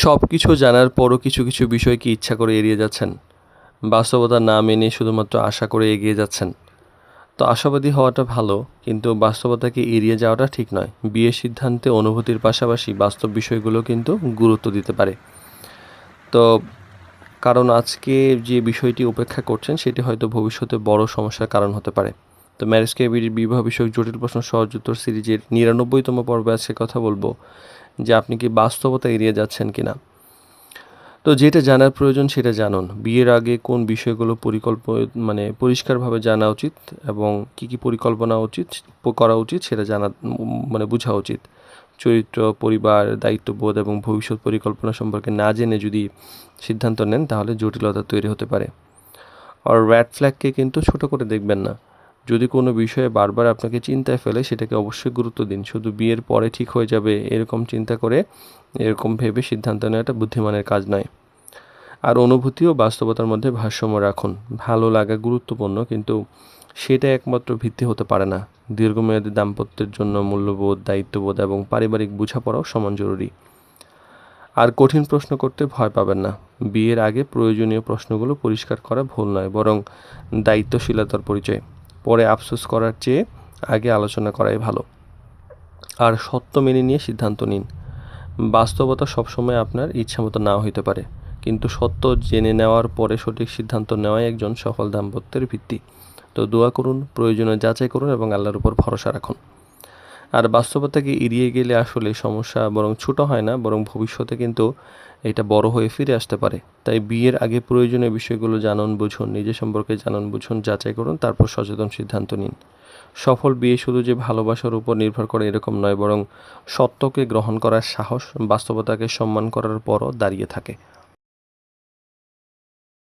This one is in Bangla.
সব কিছু জানার পরও কিছু কিছু বিষয় কি ইচ্ছা করে এড়িয়ে যাচ্ছেন? বাস্তবতা না মেনে শুধুমাত্র আশা করে এগিয়ে যাচ্ছেন। তো আশাবাদী হওয়াটা ভালো, কিন্তু বাস্তবতাকে এড়িয়ে যাওয়াটা ঠিক নয়। বিয়ের সিদ্ধান্তে অনুভূতির পাশাপাশি বাস্তব বিষয়গুলো কিন্তু গুরুত্ব দিতে পারে। তো কারণ আজকে যে বিষয়টি উপেক্ষা করছেন সেটি হয়তো ভবিষ্যতে বড় সমস্যার কারণ হতে পারে। তো ম্যারেজ ক্যাবির বিবাহ বিষয়ক জটিল প্রশ্ন সহজ উত্তর সিরিজের ৯৯তম পর্বে আজকে কথা বলবো যে আপনি কি বাস্তবতা এড়িয়ে যাচ্ছেন কিনা। তো যেটা জানার প্রয়োজন সেটা জানুন। বিয়ের আগে কোন বিষয়গুলো পরিষ্কারভাবে জানা উচিত এবং কী পরিকল্পনা করা উচিত সেটা বোঝা উচিত। চরিত্র, পরিবার, দায়িত্ববোধ এবং ভবিষ্যৎ পরিকল্পনা সম্পর্কে না জেনে যদি সিদ্ধান্ত নেন তাহলে জটিলতা তৈরি হতে পারে। আর রেড ফ্ল্যাগকে কিন্তু ছোট করে দেখবেন না। যদি কোনো বিষয়ে বারবার আপনাকে চিন্তায় ফেলে সেটাকে অবশ্যই গুরুত্ব দিন। শুধু বিয়ের পরে ঠিক হয়ে যাবে এরকম ভেবে সিদ্ধান্ত নেওয়াটা বুদ্ধিমানের কাজ নয়। আর অনুভূতি ও বাস্তবতার মধ্যে ভারসাম্য রাখুন। ভালো লাগা গুরুত্বপূর্ণ, কিন্তু সেটা একমাত্র ভিত্তি হতে পারে না। দীর্ঘমেয়াদী দাম্পত্যের জন্য মূল্যবোধ, দায়িত্ববোধ এবং পারিবারিক বোঝাপড়াও সমান জরুরি। আর কঠিন প্রশ্ন করতে ভয় পাবেন না। বিয়ের আগে প্রয়োজনীয় প্রশ্নগুলো পরিষ্কার করা ভুল নয়, বরং দায়িত্বশীলতার পরিচয়। পরে আফসোস করার চেয়ে আগে আলোচনা করাই ভালো। আর সত্য মেনে নিয়ে সিদ্ধান্ত নিন। বাস্তবতা সবসময় আপনার ইচ্ছামতো নাও হইতে পারে, কিন্তু সত্য জেনে নেওয়ার পরে সঠিক সিদ্ধান্ত নেওয়াই একজন সফল দাম্পত্যের ভিত্তি। তো দোয়া করুন, প্রয়োজনে যাচাই করুন এবং আল্লাহর উপর ভরসা রাখুন। আর বাস্তবতাকে এড়িয়ে গেলে আসলে সমস্যা বরং ছোট হয় না, বরং ভবিষ্যতে কিন্তু এটা বড় হয়ে ফিরে আসতে পারে। তাই বিয়ের আগে প্রয়োজনীয় বিষয়গুলো জানুন, বুঝুন, নিজের সম্পর্কে জানুন, বুঝুন, যাচাই করুন, তারপর সচেতন সিদ্ধান্ত নিন। সফল বিয়ে শুধু যে ভালোবাসার উপর নির্ভর করে এরকম নয়, বরং সত্যকে গ্রহণ করার সাহস, বাস্তবতাকে সম্মান করার পরও দাঁড়িয়ে থাকে।